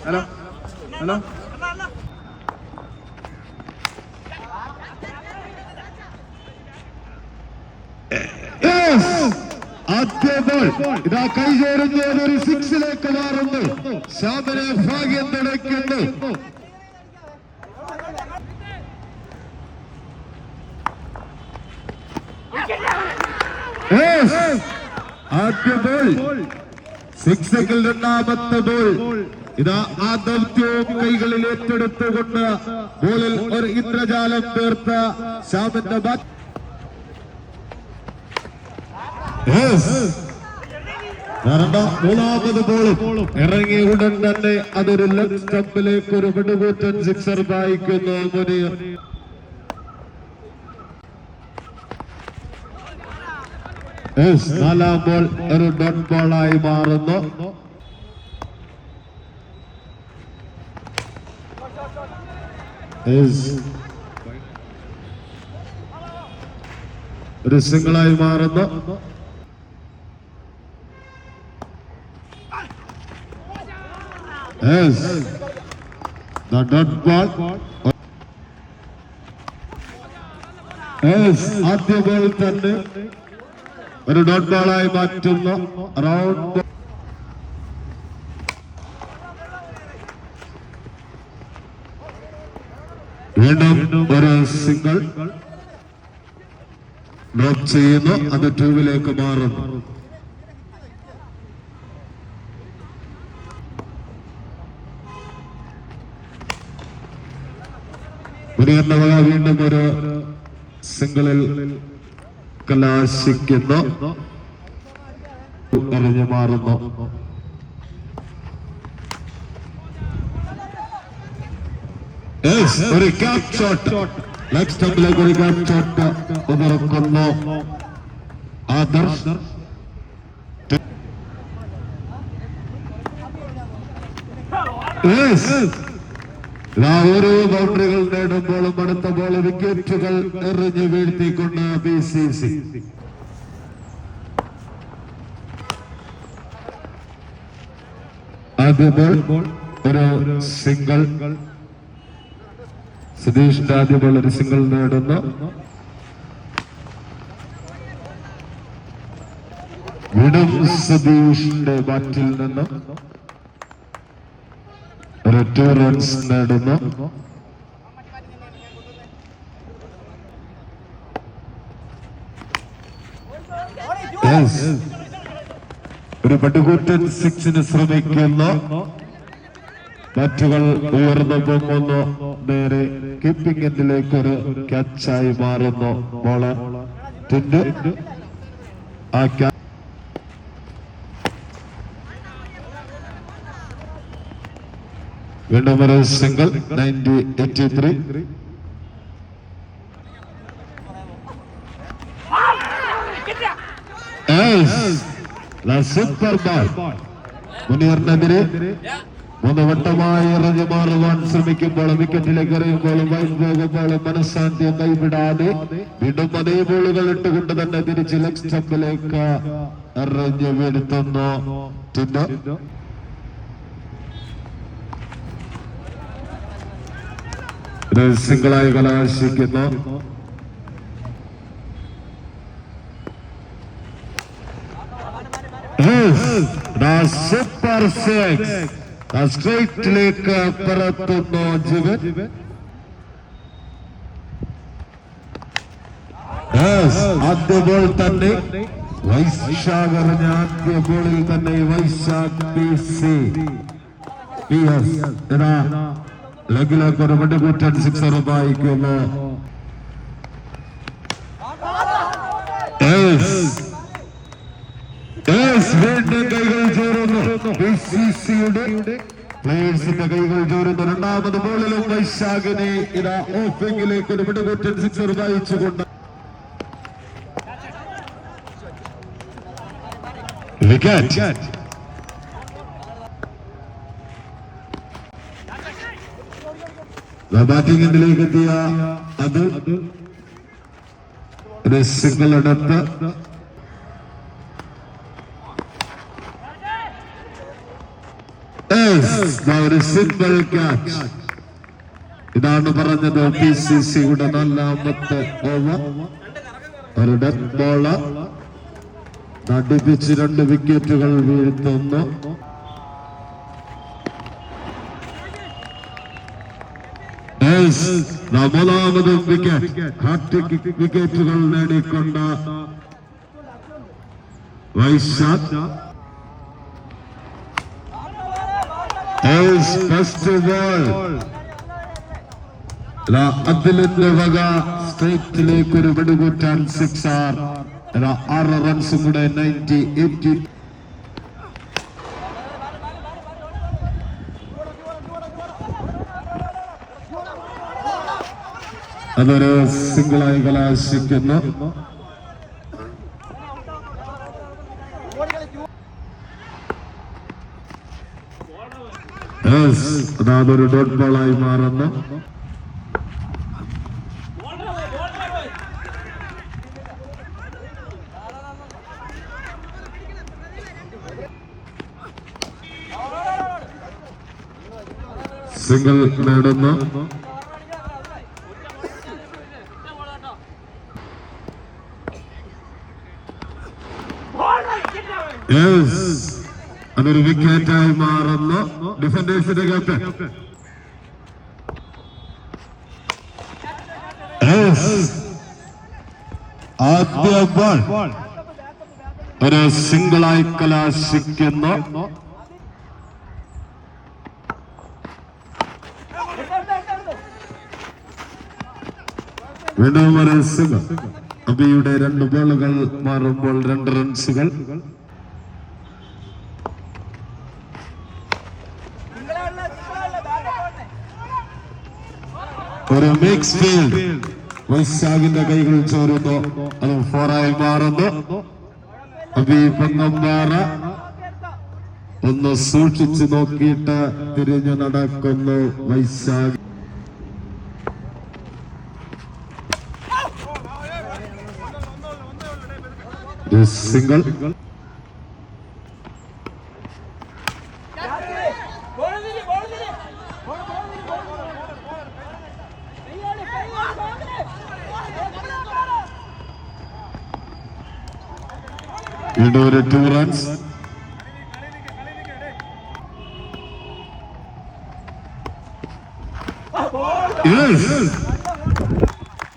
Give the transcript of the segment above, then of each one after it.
Hello hello ആദ്യ ball ഇതാ കൈചേരുന്നു, അതൊരു സിക്സിലേക്ക് മാറുന്നു. ശ്യാമിനെ ഭാഗ്യം നടക്കുന്നു. ആദ്യ ബോൾ സിക്സിൽ രണ്ടാമത്തെ ബോൾ ഇതാ ആ ദൗത്യവും കൈകളിൽ ഏറ്റെടുത്തുകൊണ്ട് ബോളിൽ ഒരു ഇന്ദ്രജാലം തീർത്ത ശ്യാമിന്റെ ബാറ്റ്. മൂന്നാമത് ബോളും ഇറങ്ങി ഉടൻ തന്നെ അതൊരു ലെഗ് സ്റ്റംപിലേക്ക് ഒരു വെടുകൂറ്റൻ സിക്സർ വായിക്കുന്നു മുനീർ. നാലാം ബോൾ ഒരു ഡോട്ട് ബോളായി മാറുന്നു. ഒരു സിംഗിളായി മാറുന്നു. The dot ball. ആദ്യ ബോൾ തന്നെ ഒരു ഡോട്ട് ബോളായി മാറ്റുന്നു. റൗണ്ട് വീണ്ടും ഒരു സിംഗിൾ ഡ്രോപ്പ് ചെയ്യുന്നു. അത് ട്യൂബിലേക്ക് മാറുന്നു. വീണ്ടും ഒരു സിംഗിളിൽ കലാശിക്കുന്നു. എറിഞ്ഞു മാറുന്നു. ഒരു ക്യാപ് ഷോട്ട് ലെഗ് സ്റ്റംപിലേക്ക് ഒരു ക്യാപ് ഷോട്ട് ഉതിർക്കുന്നു. ആദർശ് ഓരോ ബൗണ്ടറികൾ നേടുമ്പോഴും അടുത്ത ബോൾ വിക്കറ്റുകൾ എറിഞ്ഞു വീഴ്ത്തിക്കൊണ്ട് BCC. ആദ്യ ബോൾ ഒരു സിംഗിൾ. സുധീഷിന്റെ ആദ്യ ബോൾ ഒരു സിംഗിൾ നേടുന്നു. വീണ്ടും സുധീഷിന്റെ ബാറ്റിൽ നിന്ന് ഒരു 2 റൺസ് നേടുന്നു. ഒരു പട്ടുകൂറ്റൻ സിക്സിന് ശ്രമിക്കുന്നു. ബാറ്റുകൾ ഉയർന്നു പൊങ്ങുന്നു. നേരെ കീപ്പിംഗ് എൻഡിലേക്ക് ഒരു ക്യാച്ചായി മാറുന്നു. ബോളർ ആ ക്യാച്ച് വീണ്ടും ഒരു സിംഗിൾ. 83. Super ball. മുനീറിനെതിരെ 3 വട്ടമായി എറിഞ്ഞു മാറുവാൻ ശ്രമിക്കുമ്പോൾ വിക്കറ്റിലേക്ക് എറിയുമ്പോഴും വൈൻ പോകുമ്പോഴും മനഃശാന്തിയെ കൈവിടാതെ വീണ്ടും അതേ ബോളുകൾ ഇട്ടുകൊണ്ട് തന്നെ തിരിച്ച് ലെഗ് സ്റ്റംപിലേക്ക് എറിഞ്ഞു വീഴ്ത്തുന്നു. സിംഗിളായി കലാശിക്കുന്നു. സൂപ്പർ സിക്സ് സ്ട്രൈറ്റിലേക്ക് പറത്തുന്നു ജീവൻ. ആദ്യ ബോൾ തന്നെ വൈശാഖ് എറിഞ്ഞ ആദ്യ ബോളിൽ തന്നെ വൈശാഖ് BC ലെഗിലേക്ക് ഒരു വെടുകൂറ്റൻ സിക്സർ വായിക്കുന്നു. വീണ്ടും കൈകൾ ചോരുന്നു. BCCയുടെ പ്ലേയേഴ്സിന്റെ കൈകൾ ചോരുന്നു. രണ്ടാമത് ബോളിലും വൈശാഖിനെ ഇതാ ഓഫിംഗിലേക്ക് ഒരു വെടുകൂറ്റൻ സിക്സർ വായിച്ചുകൊണ്ട് വിക്കറ്റ്. ബാറ്റിംഗ് എൻഡിലേക്ക് എത്തിയ അത് ഒരു സിംഗിൾ എടുത്ത് ഒരു സിംഗിൾ ക്യാച്ച്. ഇതാണ് പറഞ്ഞത് PCCയുടെ നാലാമത്തെ ഓവർ. ഒരു ഡെത്ത് ബോള് നടിപ്പിച്ച് 2 വിക്കറ്റുകൾ വീഴ്ത്തുന്നു. മൂന്നാമത് വിക്കറ്റ്, ഹാട്രിക് വിക്കറ്റുകൾ നേടിക്കൊണ്ട വൈശാഖ്. ഫസ്റ്റ് ബോൾ അതിലിന്റെ വക സ്ട്രൈറ്റിലേക്ക് ഒരു വെടികൂറ്റാൻ 6 6 റൺസും കൂടെ 90. അതൊരു സിംഗിളായി കലാശിക്കുന്നു. അതൊരു ഡോട്ട് ബോളായി മാറുന്നു. സിംഗിൾ നേടുന്നു. അതൊരു വിക്കറ്റായി മാറുന്നു. ഡിഫൻഡേഴ്സിന്റെ ക്യാപ്റ്റൻ ആദ്യ ബോൾ ഒരു സിംഗിളായി കലാശിക്കുന്നു. വീണ്ടും ഒരു സിംഗിൾ. അബിയുടെ 2 ബോളുകൾ മാറുമ്പോൾ 2 റൺസുകൾ. ഒരു മിക്സ് ഫീൽഡ് വൈശാഖിന്റെ കൈകൾ ചോരുന്നു. അത് 4 മാറുന്നു. അബി പൊങ്ങമ്പാറ ഒന്ന് സൂക്ഷിച്ചു നോക്കിയിട്ട് തിരിഞ്ഞു നടക്കുന്നു വൈശാഖ്. സിംഗിൾ. വീണ്ടും ഒരു 2 റൺസ്.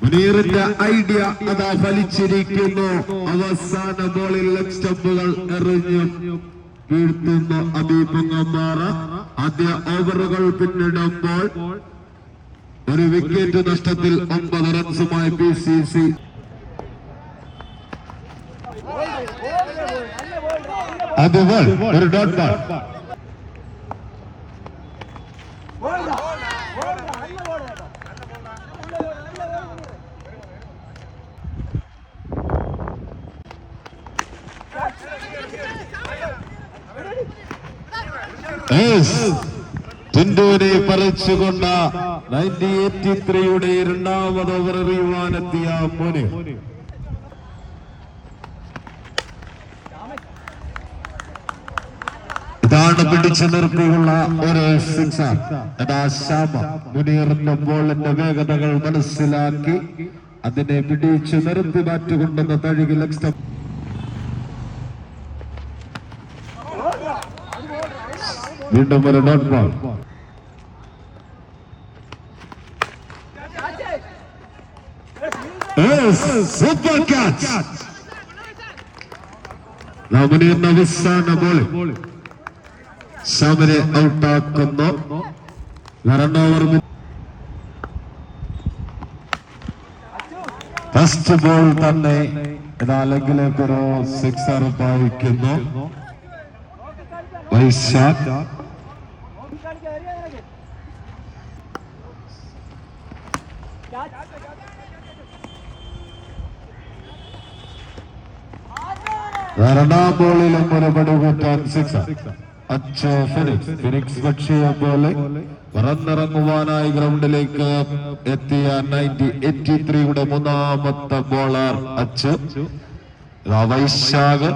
മുനീറിന്റെ ഐഡിയ അതാ ഫലിച്ചിരിക്കുന്നു. അവസാന ബോളിൽ ലെഗ് സ്റ്റമ്പുകൾ എറിഞ്ഞു വീഴ്ത്തുന്നു അബീബങ്ങമ്പാറ. ആദ്യ ഓവറുകൾ പിന്നിടുമ്പോൾ ഒരു വിക്കറ്റ് നഷ്ടത്തിൽ 9 റൺസുമായി PCC. അത് ഒരു ഡോട്ട് ബോൾ. ടിൻഡുവിനെ പറിച്ചുകൊണ്ട് 1983 രണ്ടാമത് ഓവർ എറിയുവാനെത്തിയ മുനി. ഇതാണ് പിടിച്ചു നിർത്തിയുള്ള ഒരു സിക്സർ. ശ്യാമ മുനീറിന്റെ ബോളിന്റെ വേഗതകൾ മനസ്സിലാക്കി അതിനെ പിടിച്ചു നിർത്തി മാറ്റുകൊണ്ടെന്ന് തഴുകി ലെഗ് സ്റ്റംപ്. വീണ്ടും ഒരു ഡോട്ട് ബോൾ. Super catch. മുനീറിന്റെ അവസാന ബോൾ ശ്യാമിനെ ഔട്ടാക്കുന്നു. 2 ഓവർ. ഫസ്റ്റ് ബോൾ തന്നെ ലെഗിലേക്കൊരു 6 ഭാവിക്കുന്നു വൈശാഖ്. രണ്ടാം ബോളിലും ഒരു പടുകൂറ്റാൻ 6. ഫിനിക്സ് പക്ഷിയെ പോലെ പറന്നിറങ്ങുവാനായി ഗ്രൗണ്ടിലേക്ക് എത്തിയ 1983 മൂന്നാമത്തെ ബോളർ അച്ച്. വൈശാഖ്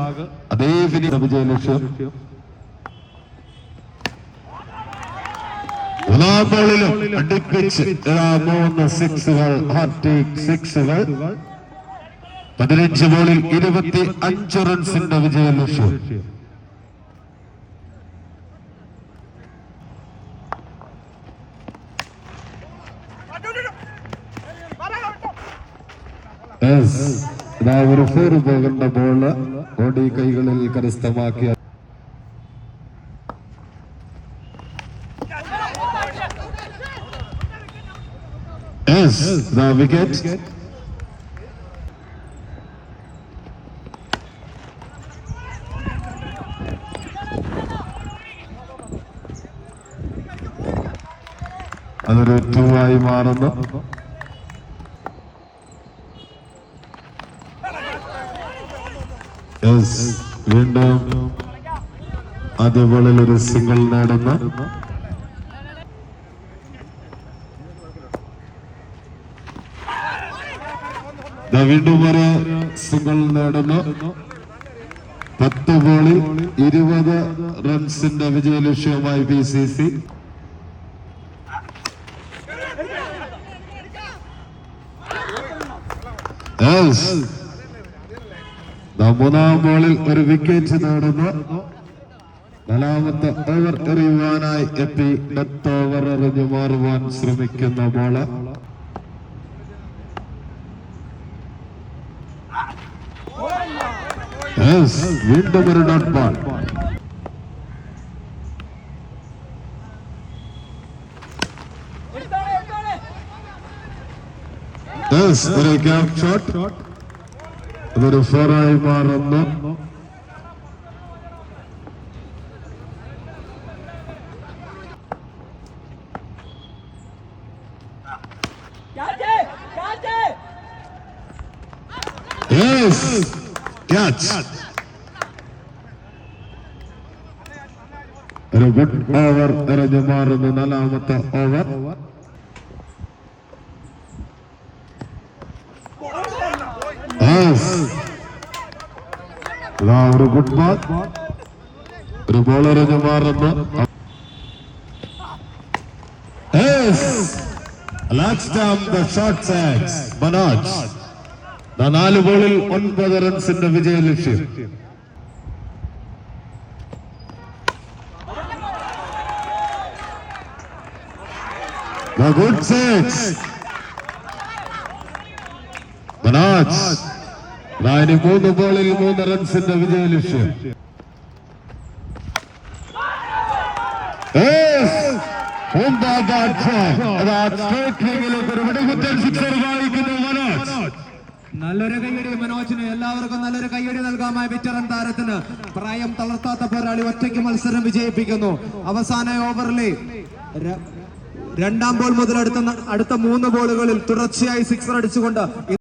അതേ വിജയലക്ഷ്യം. മൂന്നാം ബോളിലും അടുപ്പിച്ച് 3 സിക്സുകൾ, ഹാർട്ടിക് സിക്സുകൾ. 15 ബോളിൽ 25 റൺസിന്റെ വിജയലക്ഷ്യം. ഒരു 4 പോകേണ്ട ബോള് ഓടി കൈകളിൽ കരസ്ഥമാക്കിയ വിക്കറ്റ്. അതൊരു 2 ആയി മാറുന്നു. വീണ്ടും ആദ്യ ബോളിൽ ഒരു സിംഗിൾ നേടുന്ന വീണ്ടും ഒരു സിംഗിൾ നേടുന്നു. 10 ബോളിൽ 20 റൺസിന്റെ വിജയലക്ഷ്യവുമായി BCC. മൂന്നാം ബോളിൽ ഒരു വിക്കറ്റ് നേടുന്നു. 4ാമത്തെ ഓവർ എറിയുവാനായി എത്തി. 10 ഓവർ എറിഞ്ഞു മാറുവാൻ ശ്രമിക്കുന്ന ബോള്. വീണ്ടും ഒരു ഡോട്ട് ബോൾ. ഒരു ക്യാപ് ഷോട്ട്. അതൊരു 4 ആയി മാറുന്നു. ഒരു ഗുഡ് ഓവർ എറിഞ്ഞു മാറുന്നു. 4ാമത്തെ ഓവർ. ഒരു ഗുഡ് ബോൾ. ഒരു ബോൾ എറിഞ്ഞു മാറുന്നു. മനോജ് 4 ബോളിൽ 9 റൺസിന്റെ വിജയലക്ഷ്യം. Good six. മനോജ് 3 ബോളിൽ 3 റൺസിന്റെ വിജയലക്ഷ്യം. നല്ലൊരു കയ്യടി മനോജിന്. എല്ലാവർക്കും നല്ലൊരു കയ്യടി നൽകാമായ വെറ്ററൻ താരത്തിന്. പ്രായം തളർത്താത്ത പോരാളി ഒറ്റയ്ക്ക് മത്സരം വിജയിപ്പിക്കുന്നു. അവസാന ഓവറിലെ 2ാം ബോൾ മുതൽ അടുത്ത 3 ബോളുകളിൽ തുടർച്ചയായി 6 അടിച്ചുകൊണ്ട്